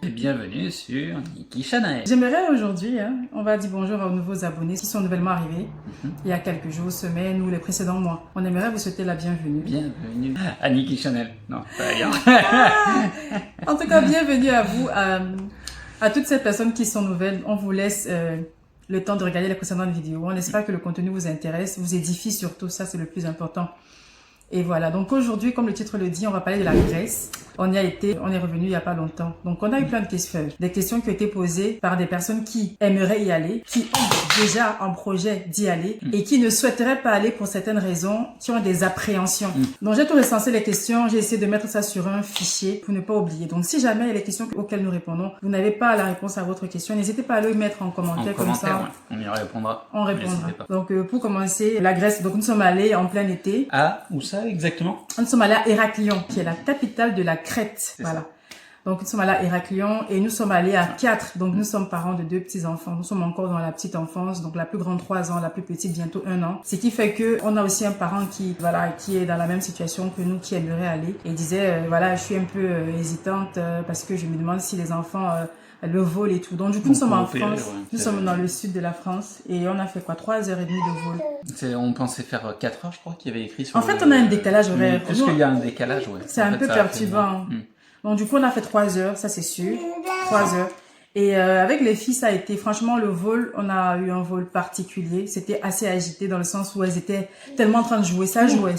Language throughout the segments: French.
Bienvenue sur Niki Chanel. J'aimerais aujourd'hui, on va dire bonjour aux nouveaux abonnés qui sont nouvellement arrivés il y a quelques jours, semaines ou les précédents mois. On aimerait vous souhaiter la bienvenue. Bienvenue à Niki Chanel. Non, pas ailleurs. En tout cas, bienvenue à vous, à toutes ces personnes qui sont nouvelles. On vous laisse le temps de regarder les précédentes vidéos. On espère que le contenu vous intéresse, vous édifie surtout, ça c'est le plus important. Et voilà, donc aujourd'hui, comme le titre le dit, on va parler de la Grèce. On est revenu il y a pas longtemps. Donc on a eu plein de questions, des questions qui ont été posées par des personnes qui aimeraient y aller, qui ont déjà un projet d'y aller et qui ne souhaiteraient pas aller pour certaines raisons, qui ont des appréhensions. Donc j'ai tout recensé les questions, j'ai essayé de mettre ça sur un fichier pour ne pas oublier. Donc si jamais il y a les questions auxquelles nous répondons, vous n'avez pas la réponse à votre question, n'hésitez pas à le mettre en commentaire comme ça. Ouais. On y répondra. On répondra. Donc pour commencer, la Grèce, donc nous sommes allés en plein été. Ah, où ça exactement? Nous sommes allés à Héraclion, qui est la capitale de la Crète. Voilà. Donc, nous sommes allés à Héraclion et nous sommes allés à 4. Donc, nous sommes parents de 2 petits-enfants. Nous sommes encore dans la petite enfance. Donc, la plus grande 3 ans, la plus petite bientôt 1 an. Ce qui fait que on a aussi un parent qui est dans la même situation que nous, qui aimerait aller. Et disait, je suis un peu hésitante parce que je me demande si les enfants le vol et tout. Donc, du coup, nous sommes en France. Nous sommes dans le sud de la France et on a fait 3h30 de vol. On pensait faire 4 heures, je crois, qu'il y avait écrit sur on a un décalage horaire. Est-ce qu'il y a un décalage, ouais. C'est un peu perturbant. Donc, du coup, on a fait 3 heures, ça c'est sûr. 3 heures. Et avec les filles, ça a été, franchement, le vol, on a eu un vol particulier. C'était assez agité dans le sens où elles étaient tellement en train de jouer. Ça jouait.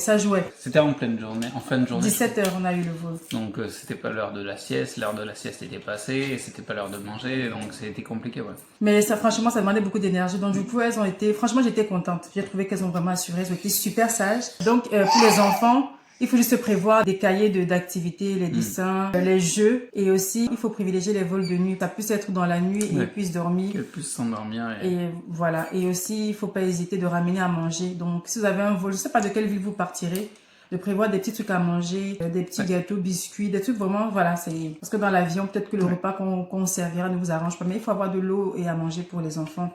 C'était en pleine journée, en fin de journée. 17 heures, on a eu le vol. Donc, c'était pas l'heure de la sieste. L'heure de la sieste était passée et c'était pas l'heure de manger. Donc, ça a été compliqué, ouais. Mais ça, franchement, ça demandait beaucoup d'énergie. Donc, du coup, elles ont été, franchement, j'étais contente. J'ai trouvé qu'elles ont vraiment assuré. Elles ont été super sages. Donc, pour les enfants, il faut juste prévoir des cahiers d'activités, les dessins, les jeux. Et aussi, il faut privilégier les vols de nuit. Ça puisse être dans la nuit et ils puissent dormir. Qu'elles puissent s'endormir. Et voilà. Et aussi, il faut pas hésiter de ramener à manger. Donc, si vous avez un vol, je sais pas de quelle ville vous partirez, de prévoir des petits trucs à manger, des petits gâteaux, biscuits, des trucs vraiment, voilà, c'est parce que dans l'avion, peut-être que le repas qu'on servira ne vous arrange pas, mais il faut avoir de l'eau et à manger pour les enfants.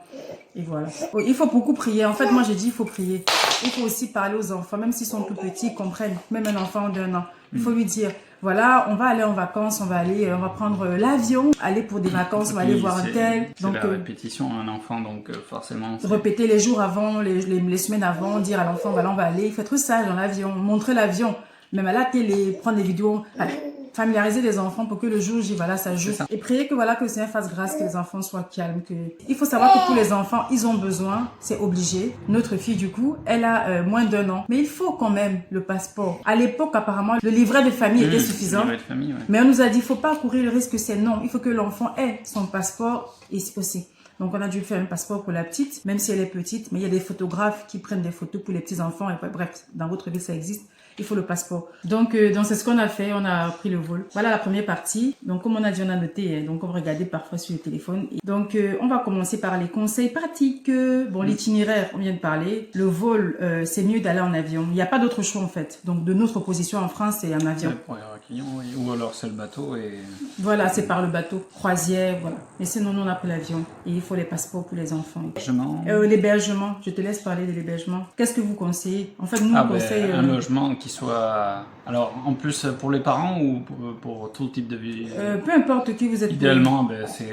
Et voilà. Il faut beaucoup prier. En fait, moi, j'ai dit, il faut prier. Il faut aussi parler aux enfants, même s'ils sont tout petits, ils comprennent. Même un enfant d'1 an. Il faut lui dire, voilà, on va aller en vacances, on va prendre l'avion, aller pour des vacances, on va aller voir un tel. Donc, la répétition à un enfant, donc forcément. Répéter les jours avant, les semaines avant, dire à l'enfant, voilà, on va aller. Il faut être sage dans l'avion, montrer l'avion, même à la télé, prendre des vidéos. Allez, familiariser les enfants pour que le jour J, voilà, ça joue. Et prier que voilà, que le Seigneur fasse grâce, que les enfants soient calmes. Il faut savoir que pour les enfants, ils ont besoin, c'est obligé. Notre fille, du coup, elle a moins d'1 an. Mais il faut quand même le passeport. À l'époque, apparemment, le livret de famille était suffisant. Le livret de famille, ouais. Mais on nous a dit, il faut pas courir le risque que c'est non. Il faut que l'enfant ait son passeport et aussi. Donc, on a dû faire un passeport pour la petite, même si elle est petite. Mais il y a des photographes qui prennent des photos pour les petits-enfants. Et bref, dans votre ville, ça existe. Il faut le passeport. Donc c'est ce qu'on a fait. On a pris le vol. Voilà la première partie. Donc, comme on a dit, on a noté. Donc, on va regarder parfois sur le téléphone. Donc, on va commencer par les conseils pratiques. Bon, l'itinéraire, on vient de parler. Le vol, c'est mieux d'aller en avion. Il n'y a pas d'autre choix, en fait. Donc, de notre position en France, c'est un avion. Ouais, pour Héraclion, oui. Ou alors, c'est le bateau et... Voilà, c'est par le bateau. Croisière, voilà. Mais sinon, nous, on a pris l'avion. Et il faut les passeports pour les enfants. L'hébergement. Je te laisse parler de l'hébergement. Qu'est-ce que vous conseillez? En fait, nous, on conseille... un logement qui soit... Alors, en plus, pour les parents ou pour tout type de vie? Peu importe qui vous êtes. Idéalement, c'est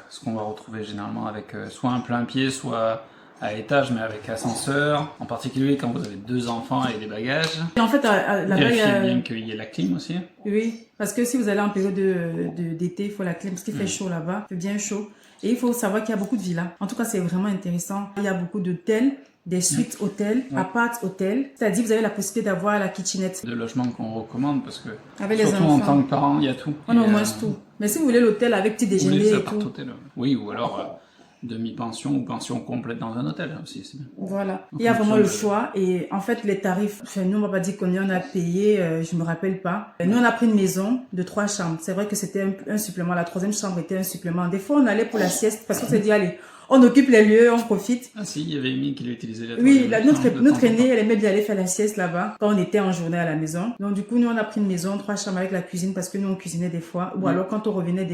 ce qu'on va retrouver généralement avec soit un plein pied, soit à étage, mais avec ascenseur. En particulier quand vous avez 2 enfants et des bagages. Et en fait, là-bas, vérifiez bien qu'il y ait la clim aussi. Oui, parce que si vous allez en période d'été, il faut la clim, parce qu'il fait chaud là-bas, il fait bien chaud. Et il faut savoir qu'il y a beaucoup de villas. En tout cas, c'est vraiment intéressant. Il y a beaucoup d'hôtels, des suites hôtels, appart-hôtels. C'est-à-dire, vous avez la possibilité d'avoir la kitchenette. De logements qu'on recommande, parce que avec les surtout enfants, en tant que parent, il y a tout. On a au moins tout. Mais si vous voulez l'hôtel avec petit déjeuner et tout. Oui, ou alors demi-pension ou pension complète dans un hôtel aussi, c'est bien. Voilà. Il y a vraiment le choix. Et en fait, les tarifs, nous, on va pas dire combien on a payé, je me rappelle pas. Nous, on a pris une maison de 3 chambres. C'est vrai que c'était un supplément. La 3e chambre était un supplément. Des fois, on allait pour la sieste parce qu'on s'est dit, allez, on occupe les lieux, on profite. Ah si, il y avait Amy qui l'utilisait là. Oui, notre aînée, elle aimait bien aller faire la sieste là-bas quand on était en journée à la maison. Donc, du coup, nous, on a pris une maison, 3 chambres avec la cuisine parce que nous, on cuisinait des fois. Ou alors, quand on revenait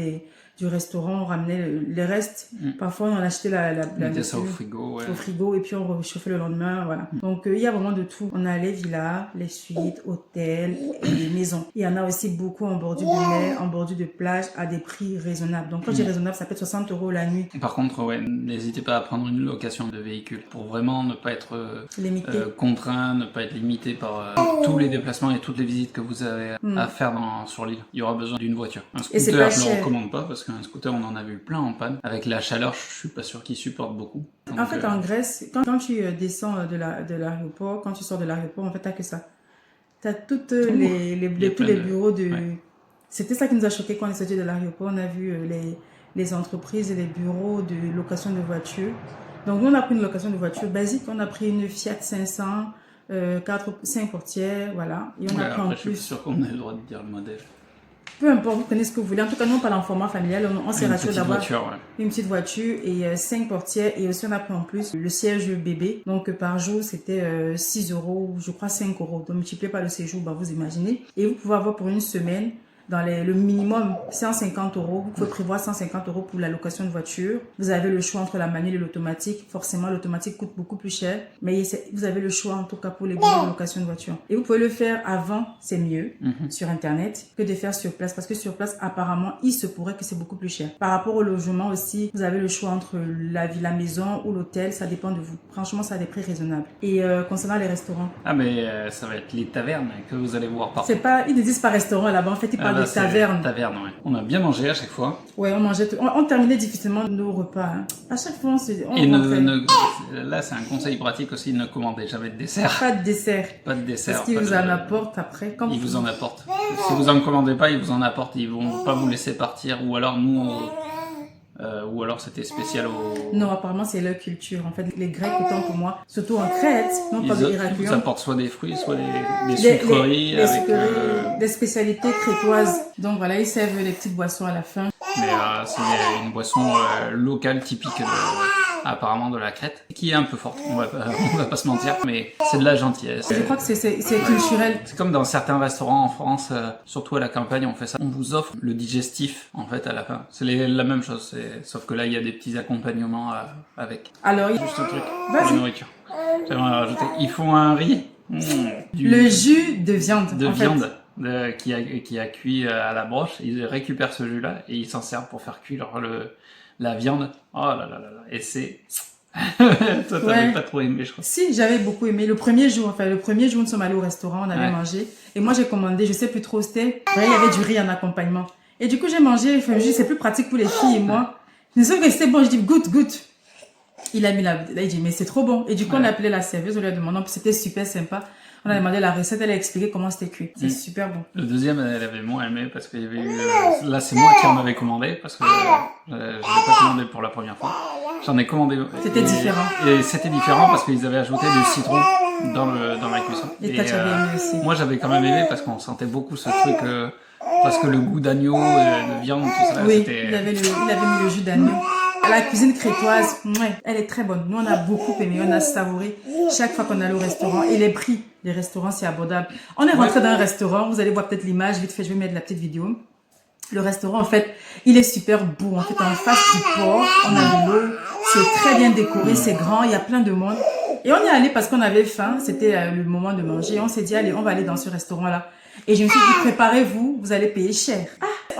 du restaurant, on ramenait les restes. Parfois, on achetait la Mettez ça au nourriture frigo, ouais. au frigo et puis on réchauffait le lendemain, voilà. Donc, il y a vraiment de tout. On a les villas, les suites, hôtels et les maisons. Il y en a aussi beaucoup en bordure de mer, en bordure de plage, à des prix raisonnables. Donc, quand je dis raisonnable, ça peut être 60 € la nuit. Par contre, ouais, n'hésitez pas à prendre une location de véhicule pour vraiment ne pas être Limité. contraint, ne pas être limité par tous les déplacements et toutes les visites que vous avez à faire sur l'île. Il y aura besoin d'une voiture. Un Et c'est scooter, pas je ne le cher. recommande pas parce qu'un scooter, on en a vu plein en panne. Avec la chaleur, je suis pas sûr qu'il supporte beaucoup. Donc, En fait, en Grèce, quand tu descends de l'aéroport, quand tu sors de l'aéroport, en fait, t'as que ça. T'as toutes tous les bureaux de... Ouais. C'était ça qui nous a choqué quand on est sorti de l'aéroport. On a vu les entreprises et les bureaux de location de voitures. Donc, nous, on a pris une location de voiture basique. On a pris une Fiat 500, 5 portières, voilà. Et on a pris en après, je suis plus... sûr qu'on a le droit de dire le modèle. Peu importe, vous prenez ce que vous voulez. En tout cas, nous, on parle en format familial. On s'est Une rassuré petite d'avoir voiture, ouais. une petite voiture et 5 portières. Et aussi, on a pris en plus le siège bébé. Donc, par jour, c'était 6 €, je crois 5 €. Donc, multiplié par le séjour, bah, vous imaginez. Et vous pouvez avoir pour une semaine, dans le minimum 150 €. Vous pouvez prévoir 150 € pour la location de voiture. Vous avez le choix entre la manuelle et l'automatique. Forcément, l'automatique coûte beaucoup plus cher. Mais vous avez le choix, en tout cas, pour les bureaux de location de voiture. Et vous pouvez le faire avant, c'est mieux, sur Internet, que de faire sur place. Parce que sur place, apparemment, il se pourrait que c'est beaucoup plus cher. Par rapport au logement aussi, vous avez le choix entre la maison ou l'hôtel. Ça dépend de vous. Franchement, ça a des prix raisonnables. Et concernant les restaurants, Ah, mais ça va être les tavernes que vous allez voir partout. c'est pas, ils ne disent pas restaurant là-bas. En fait, ils parlent Là, de c'est taverne. Taverne, ouais. On a bien mangé à chaque fois. Ouais, on mangeait on terminait difficilement nos repas. Hein. À chaque fois, on Et rentrait. là, c'est un conseil pratique aussi, ne commandez jamais de dessert. Pas de dessert. Pas de dessert. Parce qu'ils pas vous de- en apportent après. Quand Ils vous en apportent. Si vous en commandez pas, ils vous en apportent. Ils vont pas vous laisser partir. Ou alors ou alors c'était spécial au... Non, apparemment, c'est leur culture. En fait, les Grecs, autant pour moi, surtout en Crète, non pas Ils de vous Héraclion, apportent soit des fruits, soit des sucreries. les avec, sucreries, des spécialités crétoises. Donc voilà, ils servent les petites boissons à la fin. mais c'est une boisson locale typique apparemment de la Crète, qui est un peu forte, on va pas se mentir, mais c'est de la gentillesse. Je crois que c'est culturel. C'est comme dans certains restaurants en France, surtout à la campagne, on fait ça. On vous offre le digestif, en fait, à la fin. C'est la même chose, sauf que là, il y a des petits accompagnements avec. Alors, Juste un truc pour Vas-y. la nourriture. J'aimerais rajouter, ils font un riz. le jus de viande. de en fait. viande qui a cuit à la broche. Ils récupèrent ce jus-là et ils s'en servent pour faire cuire la viande. Oh là là là là. Et c'est... Toi, t'avais Ouais. pas trop aimé, je crois. Si, j'avais beaucoup aimé. Le premier jour, nous sommes allés au restaurant, on avait Ouais. mangé. Et moi, j'ai commandé, je sais plus trop, c'était... Ouais, il y avait du riz en accompagnement. Et du coup, j'ai mangé, enfin, je dis, c'est plus pratique pour les filles et moi. Je sais que c'était bon, je dis, goûte, goûte. Il a mis là, il dit, mais c'est trop bon. Et du coup, on a appelé la serveuse, on lui a demandé, c'était super sympa. On a demandé la recette, elle a expliqué comment c'était cuit. C'est super bon. Le deuxième, elle avait moins aimé parce qu'il y avait eu... là, c'est moi qui en avais commandé parce que je l'ai pas commandé pour la première fois. J'en ai commandé... C'était différent. Et c'était différent parce qu'ils avaient ajouté du citron dans la cuisson. Et toi, tu avais aimé aussi. Moi, j'avais quand même aimé parce qu'on sentait beaucoup ce truc... parce que le goût d'agneau, de viande, tout ça, Oui, c'était... il avait mis le jus d'agneau. La cuisine crétoise, ouais, elle est très bonne. Nous, on a beaucoup aimé, on a savouré chaque fois qu'on allait au restaurant. Et les prix des restaurants, c'est abordable. On est rentré dans un restaurant, vous allez voir peut-être l'image, vite fait, je vais mettre la petite vidéo. Le restaurant, en fait, il est super beau. En fait, en face du port, on a de l'eau, c'est très bien décoré, c'est grand, il y a plein de monde. Et on y est allé parce qu'on avait faim, c'était le moment de manger. On s'est dit, allez, on va aller dans ce restaurant-là. Et je me suis dit, préparez-vous, vous allez payer cher.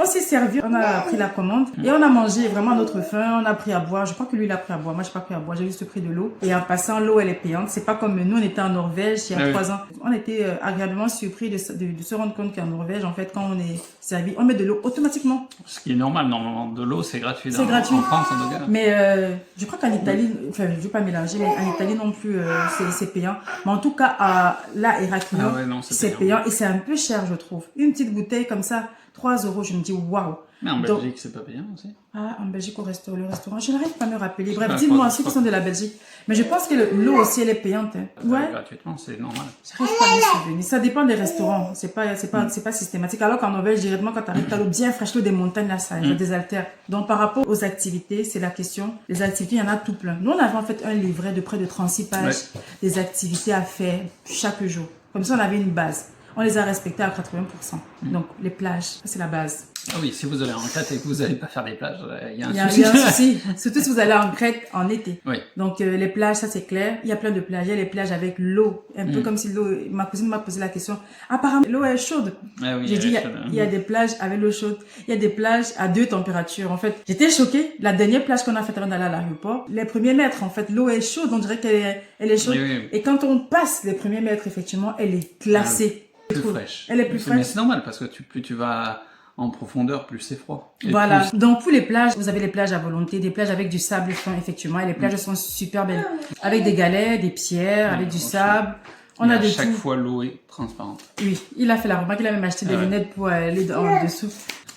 On s'est servi, on a pris la commande et on a mangé vraiment à notre faim. On a pris à boire. Je crois que lui, il a pris à boire. Moi, j'ai pas pris à boire. J'ai juste pris de l'eau. Et en passant, l'eau, elle est payante. C'est pas comme nous, on était en Norvège il y a 3 ans. On était agréablement surpris de se rendre compte qu'en Norvège, en fait, quand on est servi, on met de l'eau automatiquement. Ce qui est normal, normalement, de l'eau, c'est gratuit. C'est gratuit. En France, en tout cas. Mais je crois qu'en Italie, enfin, je vais pas mélanger, mais en Italie non plus, c'est payant. Mais en tout cas, là, Héraclion, Ah ouais, non, c'est payant et c'est un peu cher, je trouve. Une petite bouteille comme ça, 3 €, je me dis waouh. Mais en Donc- Belgique, c'est pas payant aussi. Ah, en Belgique, le restaurant, je n'arrive pas à me rappeler. Bref, Ah, dites-moi je ceux qui crois- sont de la Belgique. Mais je pense que l'eau aussi, elle est payante. Hein. Ouais, Gratuitement, c'est normal. j'arrive pas à me souvenir. Ça dépend des restaurants. C'est pas systématique. Alors qu'en Norvège, directement, quand t'arrives, t'as l'eau bien fraîche, l'eau des montagnes, là, ça désaltère. Donc, par rapport aux activités, c'est la question. Les activités, il y en a tout plein. Nous, on avait en fait un livret de près de 36 pages des activités à faire chaque jour. Comme ça, on avait une base. on les a respectés à 80%. Donc, les plages, ça c'est la base. Ah oui, si vous allez en Crète et que vous n'allez pas faire des plages, il y a un Il y a souci. un souci, surtout si vous allez en Crète en été. Oui. Donc, les plages, ça c'est clair. Il y a plein de plages. Il y a les plages avec l'eau. Un peu comme si l'eau, ma cousine m'a posé la question. Apparemment, l'eau est chaude. Ah oui, J'ai dit, il y a des plages avec l'eau chaude. Il y a des plages à 2 températures. En fait, j'étais choquée. La dernière plage qu'on a faite avant d'aller à l'aéroport, les premiers mètres, en fait, l'eau est chaude. On dirait elle est chaude. Oui. Et quand on passe les premiers mètres, effectivement, elle est glacée. Plus fraîche. Elle est plus fraîche. Mais c'est normal parce que plus tu vas en profondeur, plus c'est froid. Et Voilà. plus- Donc pour les plages, vous avez les plages à volonté, des plages avec du sable fin, effectivement. Et les plages sont super belles. Avec des galets, des pierres, avec du sable. On Et a à de chaque tout. fois, l'eau est transparente. Oui, il a fait la remarque, il a même acheté des Ah ouais. lunettes pour aller en dessous.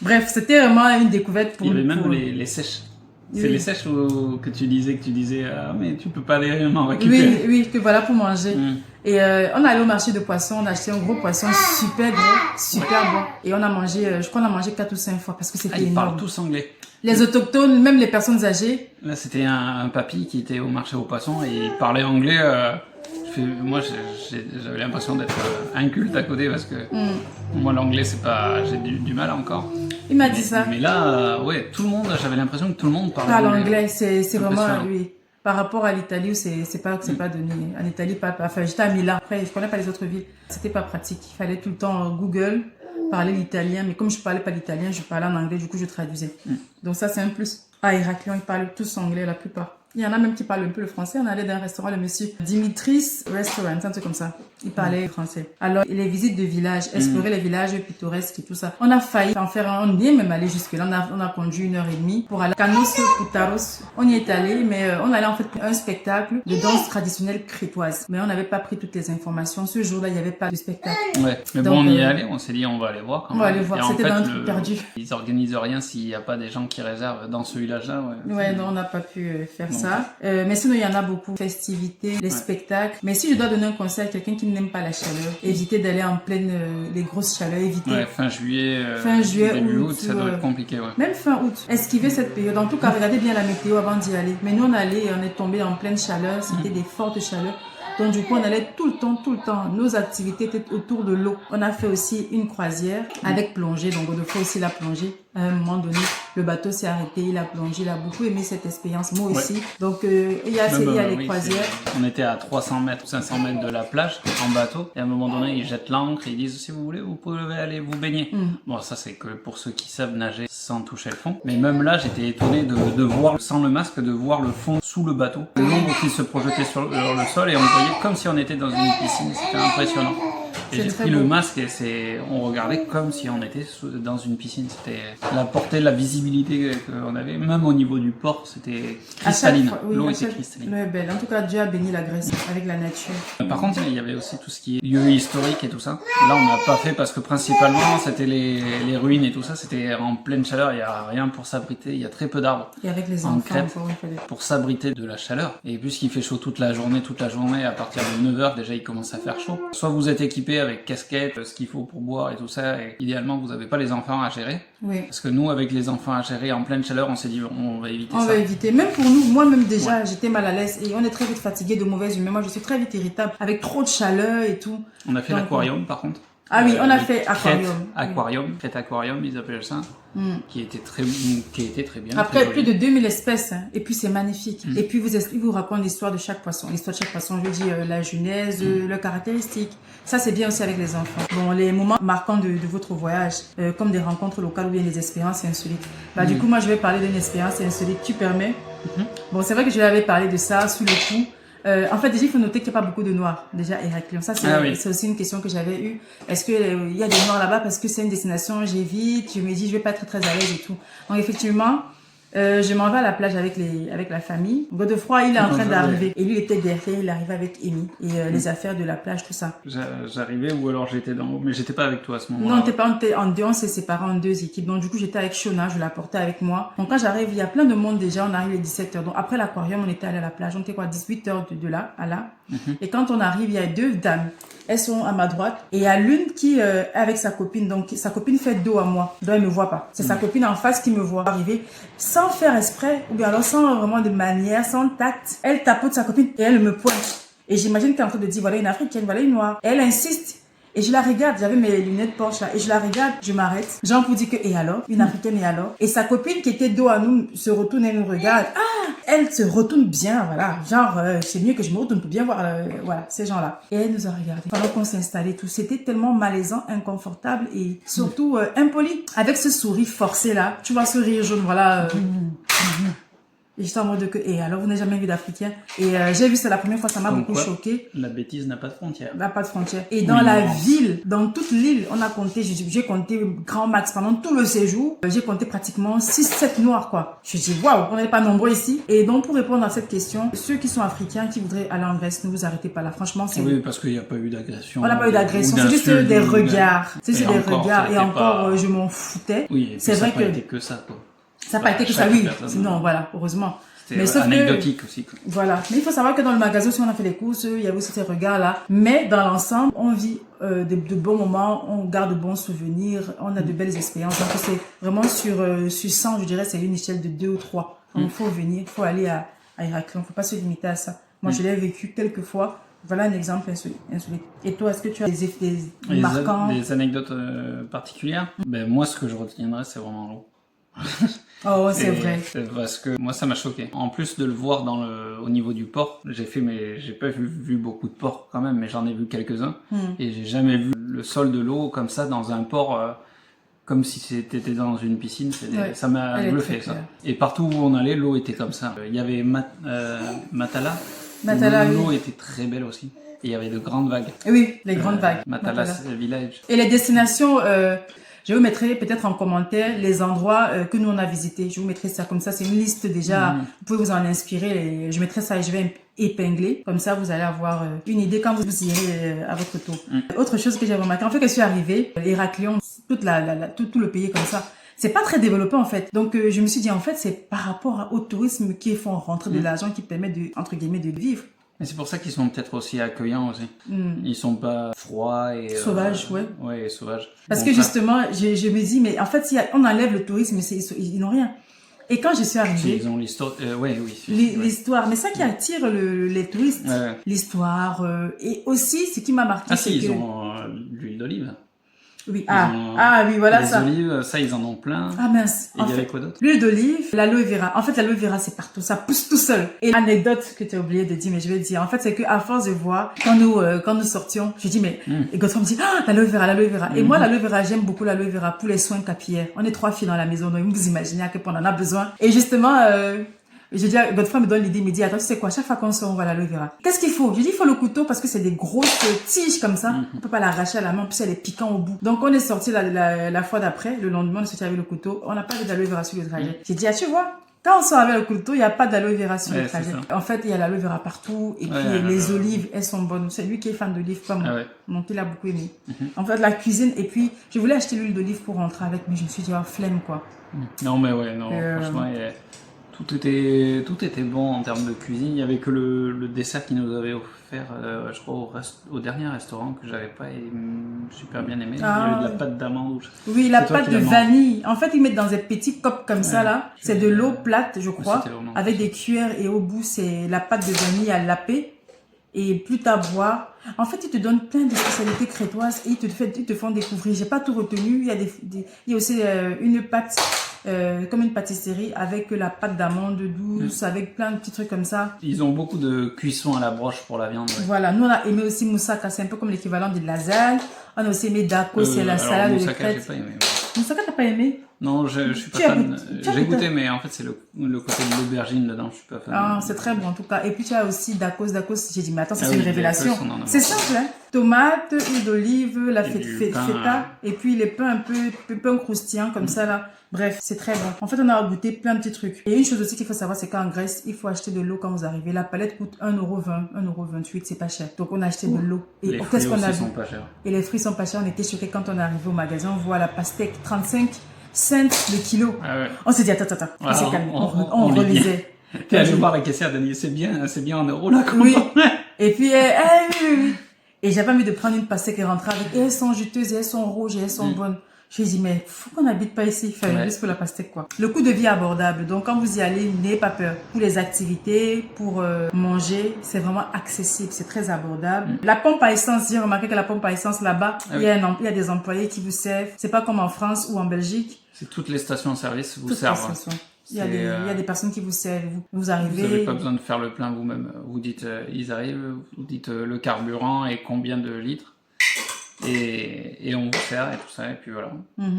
Bref, c'était vraiment une découverte pour Il y avait nous. même pour- les sèches. C'est Oui. les sèches que tu disais, ah, mais tu peux pas aller m'en récupérer. Oui, oui, que voilà pour manger. Mm. Et on est allé au marché de poissons, on a acheté un gros poisson super gros, super bon. Et on a mangé, je crois qu'on a mangé 4 ou 5 fois parce que Ah, c'était ils parlent énorme. tous anglais. Les autochtones, même les personnes âgées, Là, c'était un papy qui était au marché aux poissons et il parlait anglais. Moi, j'avais l'impression d'être inculte à côté parce que moi, l'anglais, c'est pas, j'ai du mal encore. il m'a dit ça. Mais là, ouais, tout le monde, j'avais l'impression que tout le monde parlait Parle anglais, c'est vraiment, impressionnant. oui. Par rapport à l'Italie, où c'est pas donné. En Italie, enfin, j'étais à Milan. Après, je connais pas les autres villes. C'était pas pratique. Il fallait tout le temps Google, parler l'italien. Mais comme je parlais pas l'italien, je parlais en anglais. Du coup, je traduisais. Donc ça, c'est un plus. À Héraclion, ils parlent tous anglais, la plupart. Il y en a même qui parlent un peu le français. On allait dans un restaurant, le monsieur Dimitris Restaurant, un truc comme ça. Il parlait français. Alors, les visites de villages, explorer les villages pittoresques et tout ça. On a failli en faire un, on y est même allé jusque-là. On a conduit 1h30 pour aller à Canosso Putaros. On y est allé, mais on allait en fait pour un spectacle de danse traditionnelle crétoise. Mais on n'avait pas pris toutes les informations. Ce jour-là, il n'y avait pas de spectacle. Ouais, mais Donc, bon, on y est allé, on s'est dit on va aller voir quand on même. va aller voir, Et en c'était fait, dans un truc perdu. Ils organisent rien s'il n'y a pas des gens qui réservent dans ce village-là. Ouais, non, on n'a pas pu faire ça. Mais sinon, il y en a beaucoup. Festivités, les spectacles. Mais si je dois donner un conseil à quelqu'un qui n'aime pas la chaleur, évitez d'aller en pleine, les grosses chaleurs, évitez. Ouais, fin juillet, août, début août, ça doit ouais. être compliqué, ouais. Même fin août. Esquivez cette période. En tout cas, regardez bien la météo avant d'y aller. Mais nous, on allait et on est tombé en pleine chaleur. C'était des fortes chaleurs. Donc, du coup, on allait tout le temps. Nos activités étaient autour de l'eau. On a fait aussi une croisière avec plongée. Donc, on devait aussi la plongée. À un moment donné, le bateau s'est arrêté, il a plongé, il a beaucoup aimé cette expérience, moi aussi. Donc, il y a les Oui, croisières. on était à 300 mètres, 500 mètres de la plage, en bateau, et à un moment donné, ils jettent l'ancre et ils disent, si vous voulez, vous pouvez aller vous baigner. Bon, ça, c'est que pour ceux qui savent nager sans toucher le fond. Mais même là, j'étais étonné de voir, sans le masque, de voir le fond sous le bateau. L'ombre qui se projetait sur le sol, et on voyait comme si on était dans une piscine. C'était impressionnant. Et C'est j'ai très pris le beau. masque et on regardait comme si on était dans une piscine. C'était la portée, la visibilité qu'on avait, même au niveau du port, c'était À chaque cristalline. fois, oui, L'eau à était chaque- cristalline. l'eau est belle. En tout cas, Dieu a béni la Grèce avec la nature. Par contre, il y avait aussi tout ce qui est lieux historiques et tout ça. Là, on n'a pas fait parce que principalement, c'était les ruines et tout ça. C'était en pleine chaleur, il n'y a rien pour s'abriter, il y a très peu d'arbres Et avec les En enfants, Crète. encore, il fallait. pour s'abriter de la chaleur. Et puisqu'il fait chaud toute la journée, à partir de 9h, déjà, il commence à faire chaud. Soit vous êtes équipé avec casquette, ce qu'il faut pour boire et tout ça, et idéalement, vous n'avez pas les enfants à gérer. Oui. Parce que nous, avec les enfants à gérer en pleine chaleur, on s'est dit, on va éviter On ça. va éviter. Même pour nous, moi-même déjà, j'étais mal à l'aise et on est très vite fatigué, de mauvaise humeur. Moi, je suis très vite irritable avec trop de chaleur et tout. On a fait Donc, l'aquarium, par contre. Ah oui, on a le fait aquarium. Crète Aquarium, ils appellent ça, qui était très bien. Après, très plus joli. de 2000 espèces, hein. Et puis c'est magnifique. Et puis il vous raconte l'histoire de chaque poisson. L'histoire de chaque poisson, je veux dire, la genèse, leurs caractéristiques. Ça, c'est bien aussi avec les enfants. Bon, les moments marquants de votre voyage, comme des rencontres locales ou bien des expériences insolites. Bah, du coup, moi, je vais parler d'une expérience insolite. Tu permets? Bon, c'est vrai que je lui avais parlé de ça sous le coup. En fait, déjà, il faut noter qu'il n'y a pas beaucoup de noirs. Déjà, Héraclion. Ça, c'est aussi une question que j'avais eue. Est-ce que il y a des noirs là-bas parce que c'est une destination, j'évite, je me dis, je vais pas être très à l'aise et tout. Donc, effectivement, je m'en vais à la plage avec la famille. Godefroy, il est en train d'arriver. Et lui, il était derrière, il arrivait avec Amy. Et les affaires de la plage, tout ça. J'arrivais ou alors j'étais dans l'eau, mais j'étais pas avec toi à ce moment-là. Non, on était en deux, on s'est séparés en deux équipes. Donc, du coup, j'étais avec Shona, je la portais avec moi. Donc, quand j'arrive, il y a plein de monde déjà, on arrive à 17h. Donc, après l'aquarium, on était allé à la plage. On était quoi, 18h de là à là. Et quand on arrive, il y a deux dames. Elles sont à ma droite. Et il y a l'une qui est avec sa copine. Donc, sa copine fait dos à moi. Donc, elle me voit pas. C'est sa copine en face qui me voit arriver sans faire exprès, ou bien alors sans vraiment de manière, sans tact. Elle tapote sa copine et elle me pointe. Et j'imagine qu'elle est en train de dire, voilà une africaine, voilà une noire. Et elle insiste. Et je la regarde, j'avais mes lunettes Porsche là, et je la regarde, je m'arrête. Genre pour dire que, et alors? Une Africaine, et alors? Et sa copine qui était dos à nous se retourne et nous regarde. Ah! Elle se retourne bien, voilà. Genre, c'est mieux que je me retourne pour bien voir, voilà, ces gens-là. Et elle nous a regardé. Pendant qu'on s'installait tout, c'était tellement malaisant, inconfortable et surtout impoli. Avec ce sourire forcé là, tu vois ce rire jaune, voilà. Et j'étais en mode que, et alors vous n'avez jamais vu d'Africain? Et j'ai vu ça la première fois, ça m'a beaucoup choqué. La bêtise n'a pas de frontières. N'a pas de frontières. Et dans la ville, dans toute l'île, on a compté, j'ai compté grand max pendant tout le séjour. J'ai compté pratiquement 6-7 noirs, quoi. Je me dis, waouh, on n'est pas nombreux ici. Et donc, pour répondre à cette question, ceux qui sont africains, qui voudraient aller en Grèce, ne vous arrêtez pas là. Franchement, c'est... Oui, parce qu'il n'y a pas eu d'agression. On n'a pas eu d'agression. C'est juste des regards. C'est juste des regards. Et encore, je m'en foutais. Oui, c'est vrai que... Ça n'a pas été que ça, quoi. Ça n'a pas été que ça, oui. Non, voilà, heureusement. Mais anecdotique aussi. Quoi. Voilà. Mais il faut savoir que dans le magasin, si on a fait les courses, il y avait aussi ces regards-là. Mais dans l'ensemble, on vit de bons moments, on garde de bons souvenirs, on a de belles expériences. Donc c'est vraiment sur 100, je dirais, c'est une échelle de 2 ou 3. Donc il faut venir, il faut aller à Héraclion, il ne faut pas se limiter à ça. Moi, je l'ai vécu quelques fois. Voilà un exemple insolite. Et toi, est-ce que tu as des marquants? Des anecdotes particulières? Ben, moi, ce que je retiendrai, c'est vraiment l'eau. Oh, c'est vrai. Parce que moi, ça m'a choqué. En plus de le voir au niveau du port, j'ai pas vu beaucoup de ports quand même, mais j'en ai vu quelques-uns. Et j'ai jamais vu le sol de l'eau comme ça dans un port, comme si c'était dans une piscine. Ça m'a bluffé, ça. Et partout où on allait, l'eau était comme ça. Il y avait Matala. L'eau était très belle aussi. Et il y avait de grandes vagues. Oui, les grandes vagues. Matala Village. Et les destinations... je vous mettrai peut-être en commentaire les endroits que nous on a visités. Je vous mettrai ça comme ça. C'est une liste déjà. Vous pouvez vous en inspirer. Je mettrai ça et je vais épingler. Comme ça, vous allez avoir une idée quand vous irez à votre tour. Autre chose que j'ai remarqué, en fait, que je suis arrivée, Héraclion, tout le pays comme ça. C'est pas très développé en fait. Donc je me suis dit en fait c'est par rapport au tourisme qui font rentrer de l'argent qui permet de entre guillemets de vivre. Mais c'est pour ça qu'ils sont peut-être aussi accueillants aussi. Ils sont pas froids et... Sauvages, ouais. Ouais, sauvages. Parce que justement, je me dis, mais en fait, si on enlève le tourisme, ils n'ont rien. Et quand je suis arrivée... Ils ont l'histoire... oui. L'histoire. Mais ça qui attire les touristes, l'histoire. Et aussi, ce qui m'a marqué, c'est que... ils ont l'huile d'olive. Oui, oui, voilà ça. Les olives, ça, ils en ont plein. Ah mince. Et il y avait quoi d'autre? L'huile d'olive, l'aloe vera. En fait, l'aloe vera, c'est partout. Ça pousse tout seul. Et anecdote que tu as oublié de dire, mais je vais le dire. En fait, c'est qu'à force de voir, quand nous sortions, je dis, mais, et Godfrey me dit, l'aloe vera. Et moi, l'aloe vera, j'aime beaucoup l'aloe vera pour les soins capillaires. On est 3 filles dans la maison, donc vous imaginez à quel point on en a besoin. Et justement, je dis, Godfrey me donne l'idée, il me dit, attends, tu sais quoi, chaque fois qu'on sort, on va l'aloe vera. Qu'est-ce qu'il faut? Je dis, il faut le couteau parce que c'est des grosses tiges comme ça. On peut pas l'arracher à la main, puis elle est piquant au bout. Donc, on est sorti la fois d'après, le lendemain, on est sorti avec le couteau. On n'a pas d'aloe vera sur le trajet. J'ai dit, tu vois, quand on sort avec le couteau, il n'y a pas d'aloe vera sur le trajet. En fait, il y a l'aloe vera partout. Et puis, les olives, elles sont bonnes. C'est lui qui est fan d'olives comme moi. Donc, il a beaucoup aimé. En fait, la cuisine. Et puis, je voulais acheter l'huile d'olive pour rentrer avec, mais je me suis dit, flemme, quoi. Non, mais franchement, tout était bon en termes de cuisine. Il n'y avait que le dessert qu'ils nous avaient offert, je crois, au dernier restaurant que j'avais pas super bien aimé. Il y avait de la pâte d'amande. Oui, la pâte de vanille. En fait, ils mettent dans des petits copes comme ça, là. C'est de l'eau plate, je crois, avec des cuillères et au bout, c'est la pâte de vanille à laper. Et plus t'as boire. En fait, ils te donnent plein de spécialités crétoises et ils te font découvrir. J'ai pas tout retenu. Il y a aussi une pâte, comme une pâtisserie avec la pâte d'amande douce, avec plein de petits trucs comme ça. Ils ont beaucoup de cuisson à la broche pour la viande. Ouais. Voilà. Nous, on a aimé aussi moussaka. C'est un peu comme l'équivalent de lasagne. On a aussi aimé dako, c'est la salade de crêpes. J'ai pas aimé. Moussaka, t'as pas aimé? Non, je suis pas fan. J'ai goûté, mais en fait, c'est le côté de l'aubergine dedans, je suis pas fan. Ah, c'est très bon en tout cas. Et puis tu as aussi Dakos. J'ai dit, mais attends, c'est une révélation. C'est simple, hein. Tomate, huile d'olive, la feta, et puis les pains un peu pain croustillant comme ça là. Bref, c'est très bon. En fait, on a goûté plein de petits trucs. Et une chose aussi qu'il faut savoir, c'est qu'en Grèce, il faut acheter de l'eau quand vous arrivez. La palette coûte 1,20 €, 1,28 €, c'est pas cher. Donc on a acheté de l'eau. Et qu'est-ce qu'on a vu? Pas chers. Et les fruits sont pas chers. On était choqués quand on est arrivé au magasin. On voit la pastèque 35 cents le kilo. On s'est dit, attends. On s'est calmé. On relisait. Puis allez voir la caissière, Dani, c'est bien en euros là. Oui. Et puis, oui. Et j'avais envie de prendre une pastèque et rentrer avec. Et elles sont juteuses, et elles sont rouges, et elles sont bonnes. Je dis, mais faut qu'on n'habite pas ici, enfin, Ouais. juste pour la pastèque, quoi. Le coût de vie est abordable. Donc, quand vous y allez, n'ayez pas peur. Pour les activités, pour manger, c'est vraiment accessible, c'est très abordable. La pompe à essence, j'ai remarqué que la pompe à essence là-bas, Ah il y a il y a des employés qui vous servent. C'est pas comme en France ou en Belgique. C'est toutes les stations-service vous Toutes les servent. stations. Il y C'est, a des personnes qui vous servent. Vous Vous arrivez. n'avez pas besoin de faire le plein vous-même. Vous dites, ils arrivent, vous dites le carburant et combien de litres. Et on vous sert et tout ça, et puis voilà.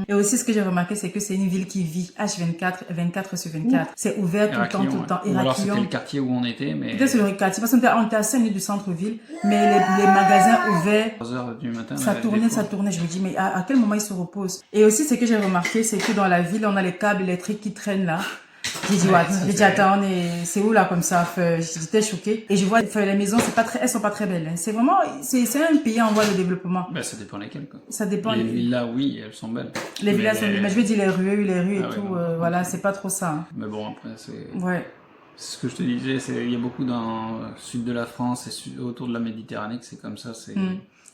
Et aussi, ce que j'ai remarqué, c'est que c'est une ville qui vit H24, 24 sur 24. C'est ouvert tout le temps, tout le temps. Ou alors c'était le quartier où on était, mais... Peut-être sur le quartier, parce qu'on était à 5 minutes du centre-ville, mais les magasins ouverts, 3 heures du matin. ça tournait. Je me dis, mais à quel moment ils se reposent? Et aussi, ce que j'ai remarqué, c'est que dans la ville, on a les câbles électriques qui traînent là. J'ai dit, attends, c'est où là comme ça? J'étais choquée. Et je vois, les maisons, elles sont pas très belles. Hein. C'est vraiment, c'est un pays en voie de développement. Ben, ça dépend lesquelles, quoi. Ça dépend. Les villas, oui, elles sont belles. Les villas sont belles, mais je veux dire les rues et Ah tout, ouais, non. voilà, c'est pas trop ça. Hein. Mais bon, après, c'est... Ouais. Ce que je te disais, il y a beaucoup dans le sud de la France et autour de la Méditerranée que c'est comme ça. C'est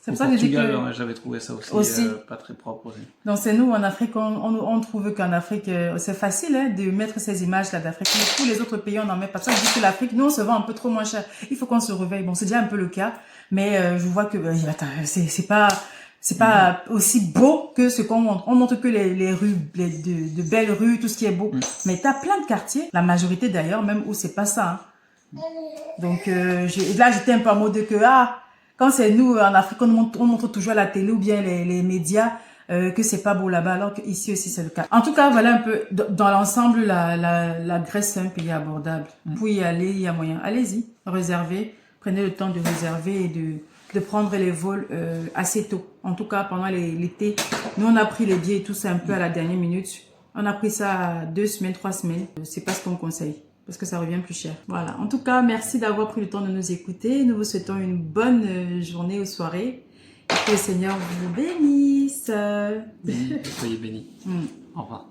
C'est au pour ça que je dis Portugal, que... j'avais trouvé ça aussi. Pas très propre aussi. Donc c'est nous en Afrique, on trouve qu'en Afrique, c'est facile hein, de mettre ces images-là d'Afrique. Mais tous les autres pays, on n'en met pas. Ça, je dis que l'Afrique, nous, on se vend un peu trop moins cher. Il faut qu'on se réveille. Bon, c'est déjà un peu le cas, mais je vois que attends, c'est pas aussi beau que ce qu'on montre. On montre que les rues, de belles rues, tout ce qui est beau. Mais t'as plein de quartiers, la majorité d'ailleurs, même où c'est pas ça. Hein. Donc là, j'étais un peu en mode que quand c'est nous en Afrique, on montre toujours à la télé ou bien les médias que c'est pas beau là-bas, alors qu'ici aussi c'est le cas. En tout cas, voilà un peu dans l'ensemble, la Grèce c'est un pays abordable. Pour y aller, il y a moyen. Allez-y, réservez, prenez le temps de réserver et de prendre les vols assez tôt. En tout cas, pendant l'été, nous on a pris les billets et tout ça un peu à la dernière minute. On a pris ça à 2 semaines, 3 semaines. C'est pas ce qu'on conseille. Parce que ça revient plus cher. Voilà. En tout cas, merci d'avoir pris le temps de nous écouter. Nous vous souhaitons une bonne journée ou soirée. Et que le Seigneur vous bénisse. Béni, soyez bénis. Au revoir.